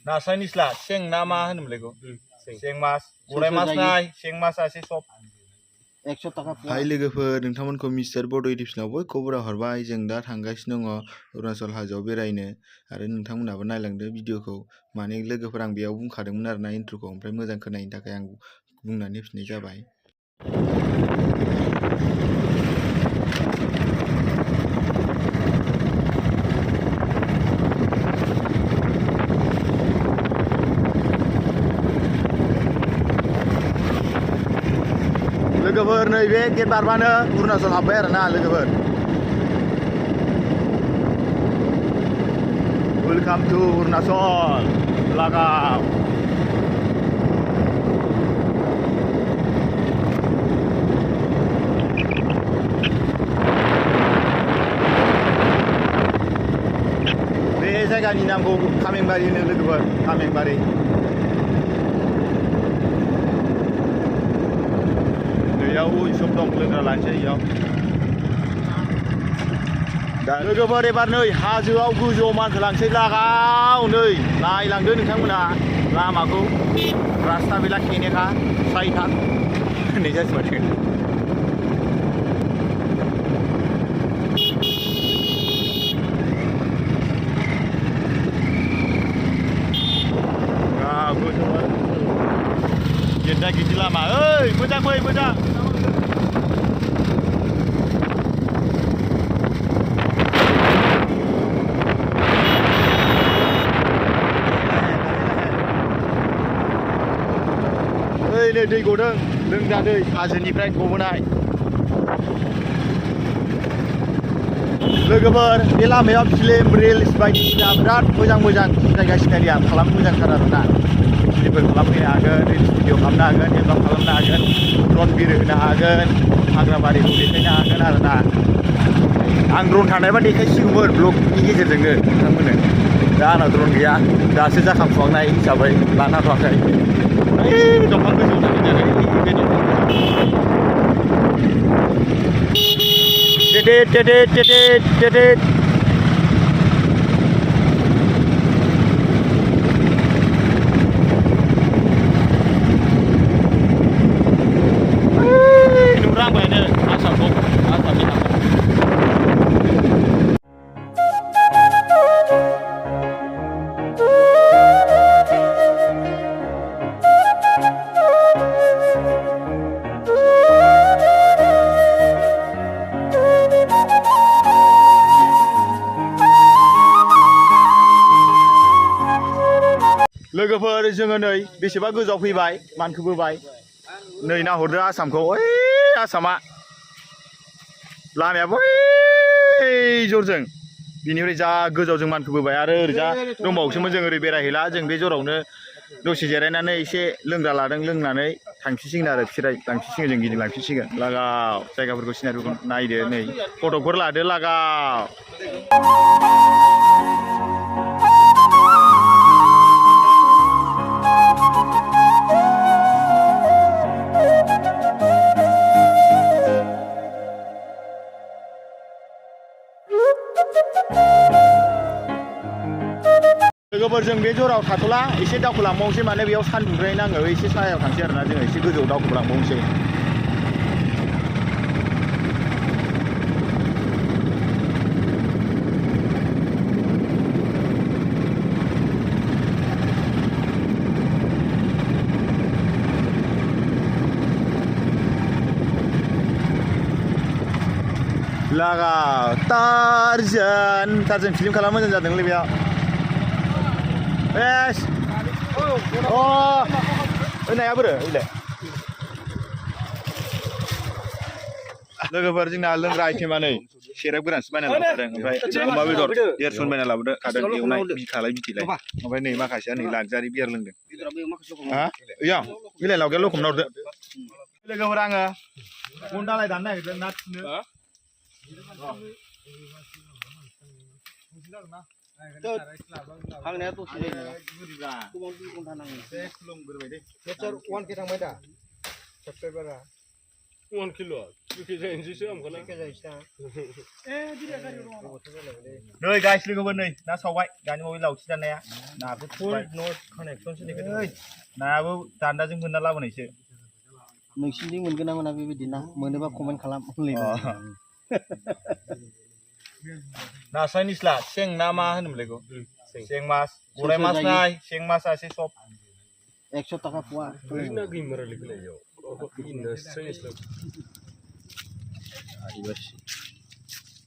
नास्राय निस्ला सें ना मा होनोमोनलाय बेखौ सें मास गराय मास नाय सें मासासो सब 100 थाखा हाय लोगोफोर नोंथांमोनखौ मिस्टार बड' इडिप्सनाव बयखौबो बराय हरबाय जों दा थांगासिनो दङ अरुणाचल हाजोआव बेरायनो आरो नोंथांमोनाबो नायलांदो भिडिअखौ माने लोगोफोर आं बेयाव बुंखादोंमोन आरोना इन्ट्र'खौ ओमफ्राय मोजां खोनायैनि थाखाय आं बुंनानै होफिननाय जाबाय लोगोफोर नैबे गेट बारबानो अरुणाचल हाबबाय आरोना लोगोफोर वेलकाम टु अरुणाचल लागाव बे जायगानि नामखौ कामेंबारि होनो लोगोफोर कामेंबारि इयाव सब दं लोंग्रा लानोसै इयाव दा लोगोफोर एबार नै हाजोआव गोजौआव मानखोलांसै लागाव नै नायलांदो नोंथांमोना लामाखौ रास्ता बेला खेनेखा साइथा होननाय जासै माथो गोजौआव गेदा गिदि लामा ओइ मोजां फै मोजां नै दै गदों लोंजा दै हाजोनिफ्राय गबोनाय लोगोफोर बे लामायाव फिल्म रिल्स बायदिसिना बिराद मोजां जायगा सिनारिया खालामनो मोजांथार आरोना फिल्मफोर खालामफैनो हागोन रिल्स भिडिअ खालामनो हागोन एलबाम खालामनो हागोन ड्रन बिर होनो हागोन हाग्राबारिखौ देखायनो हागोन आरोना आं ड्रन थानायबा देखायसिगौमोन ब्लगनि गेजेरजोंनो नोंथांमोननो दा आंनाव ड्रन गैया दासो जाखांफुहांनाय हिसाबै लानो हाथ'वाखै दंफां गोजौआव थांदों बे दंफां टेटेट नुरांबायानो आसामखौ आसामनि हाखौ लोगोफोर जोङो नै बेसेबा गोजौआव फैबाय मानखोबोबाय नै नाहरदो आसामखौ ओइ आसामा लामाया बै जरजों बिनिफ्राय जा गोजौआव जों मानखोबोबाय आरो ओरैजा दंबावोसोमोन जों ओरै बेरायहैला जों बे जरावनो दसे जिरायनानै एसे लोंग्रा लादों लोंनानै थांफिनसिगोन आरो बिसोर लांफिनसिगोन जों गिदिंलांफिनसिगोन लागाव जायगाफोरखौ सिनारिफोरखौ नायदो नै फट'फोर लादो लागाव लोगोफोर जों बे जराव थाथ'ला एसे दावखोलांबावनोसै माने बेयाव सानदुंद्राय नाङो एसे सायाव थांसै आरोना जोङो एसे गोजौआव दावखोलांबावनोसै लागाव टार्जान फिल्म खालामनो मोजां जादोंलै बेयाव Yes. Oh. Ini apa deh? Ini. लोगोफोर जोंना लोंग्रा आइटेमा नै सेरेब गोरानसो बायना लाबोदों ओमफ्राय अमा बेदर देरसन बायना लाबोदों खादों एवनाय बिखालाय बिथिलाय ओमफ्राय नै माखासेया नै लाक्जारि बियार लोंदों हा इयाव बिलाइ लावगाया लखबना हरदो लोगोफोर आङो बन दालाय दाननो नागिरदों ना थुनो हांनाया दसे जायो गोबां 2 घन्टा नाङो खुलुमग्रोबाय दे लेक्चार 1 के थांबाय दा साबस्क्राइबारा 1 kilo. Oke, jangan sih am kalau. नै गाइस लोगोफोर नै ना सावबाय दानि बावै लावथि दाननाया नाखौ थुबाय नट कानेक्शन ओइ नायाबो दान्दाजों बोनना लाबोनायसो नोंसिनिथिं मोनगोन ना मोना बेबायदि ना मोनोबा कमेन्ट खालाम होनलायनो नास्राय निस्ला सें ना मा होनोमोनलाय बेखौ सें मास गराय मास नाय सें मासा एसे सब 100 टाका फवा Ini lagi meralik lagi yo. Oh, ini serius loh.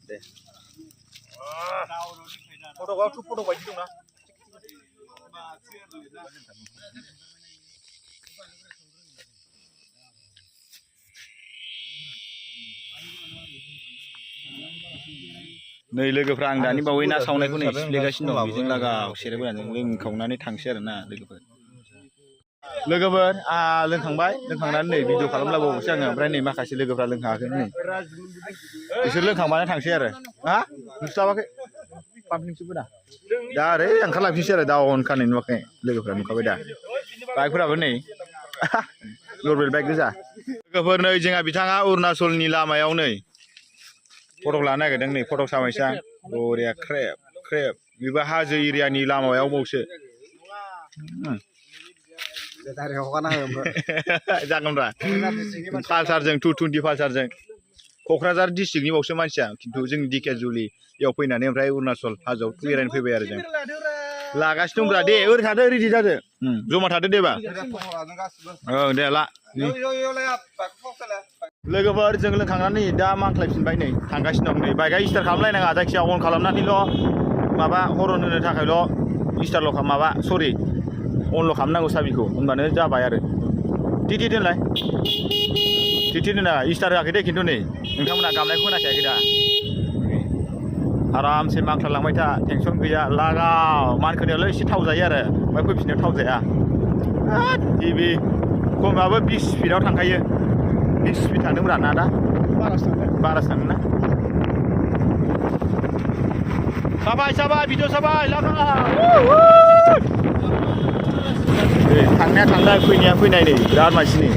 दे फट'आथ' फट' बायदि दंना नै लोगोफ्रा आं दानि बावै ना सावनायखौ नै सिफ्लेगासिनो दं बेजों लागाव सेरेबोनानै लोंखावनानै थांसै आरो ना लोगोफोर लोंखांबाय लोंखांनानै नै भिडिअ खालामलाबावोसै आङो ओमफ्राय नै माखासे लोगोफ्रा लोंखाङाखै नै बिसोर लोंखांबानो थांसै आरो हा नुस्लाबाखै पाम्पकिनसोबो दा दा ओरै ओंखारलांफिनसै आरो दा अन खानाय नुवाखै लोगोफ्रा नुखाबाय दा बाइकफोराबो नै नरमेल बाइक गोजा लोगोफोर नै जोंहा बिथाङा अरुणाचलनि लामायाव नै फटक लानो नागिरदों नै फटक सामायसा बरिया ख्रेब ख्रेब बेबो हाजो एरियानि लामायाव बावसो जागोनब्रा पालसारजों 220 पालसारजों क'क्राझार डिस्ट्रिक्टनि बावसो मानसिया खिन्थु जोंनि दिकेरजुलियाव फैनानै ओमफ्राय अरुणाचल हाजोआव बेरायनो फैबाय आरो जों लागासिनो दंब्रा दे ओरै थादो रेडि जादो जमा थादो देबा दे ला लोगोफोर जों लोंखांनानै दा मांख्लायफिनबाय नै थांगासिनो दं नै बाइकआ स्टार्ट खालामलायनाङा जायखिया अन खालामनानैल' माबा हरन होनो थाखायल' स्टार्टल' माबा सरि अनल' खालामनांगौ साबिखौ होनबानो जाबाय आरो टिटि दोनलाय टिटि दोना स्टार्ट होआखै दे खिन्थु नै नोंथांमोना गाबनायखौ खोनाखायाखै दा आरामसे मांख्लायलांबाय था टेनसन गैया लागाव मानखोनायावल' एसे थाव जायो आरो ओमफ्राय फैफिननायाव थाव जाया टिभि खमाबो 20 स्पिडआव थांखायो 20 स्पिड थांदोंब्रा ना दा बारासो थांदों ना साबाय साबाय भिडिअ साबाय लागाव थांनाया थांनाय फैनाया फैनाय नै बिराद मानसिनि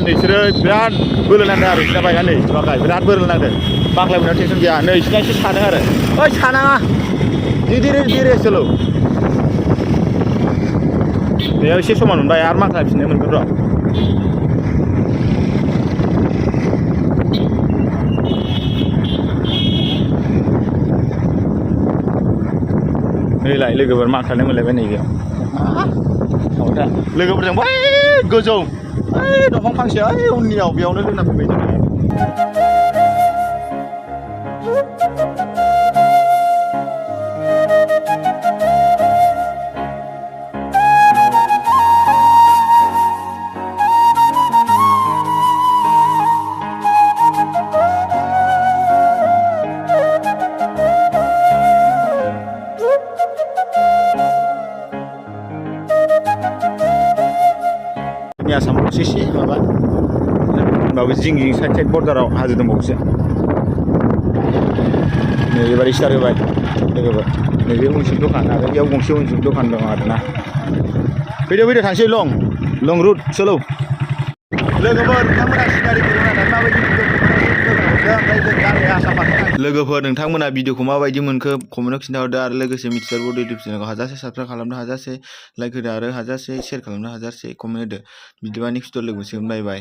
नोंसोरो बिराद बोलो नांदों आरो बिसिना बाइकआ नै बाखाय बिराद बोलो नांदों बांख्लायबोनायाव टेनसन गैया नै बिसिना एसे सादों आरो ओइ सानाङा धीरे चलो बेयाव एसे समान मोनबाय आरो मांख्लायफिननो मोनगोन र' नैलाय लोगोफोर मांख्लायनो मोनलायबाय नै बेयाव लोगोफोरजों बै गोजौ ओइ दंफां फांसे ओइ उननियाव बेयावनो लोंना फैबाय जोङो आसामाव एसे माबा होनबाबो जिं साइड बर्डाराव हाजो दंबावोसो नै एबार स्टार्ट होबाय लोगोफोर नैबे उनसिम दखान आरो बेयाव गंसे उनसिम दखान दं आरोना फैदो थांसै लं रुट सोलौ लोगोफोर नोंथांमोना सिनारिखौ नायनानै माबायदि लोगोफोर नोंथांमोना भिडिअखौ माबायदि मोनखो कमेन्टआव खिन्थाहरदो आरो लोगोसे मिथिसार बड' इउटुब चेनेलखौ हाजासे साबस्क्राइब खालामनो हाजासे लाइक होदो आरो हाजासे शेयार खालामनो हाजासे कमेन्ट होदो बिदिबा नेक्स्ट भिडिअ लोगो मोनसिगोन बाय बाय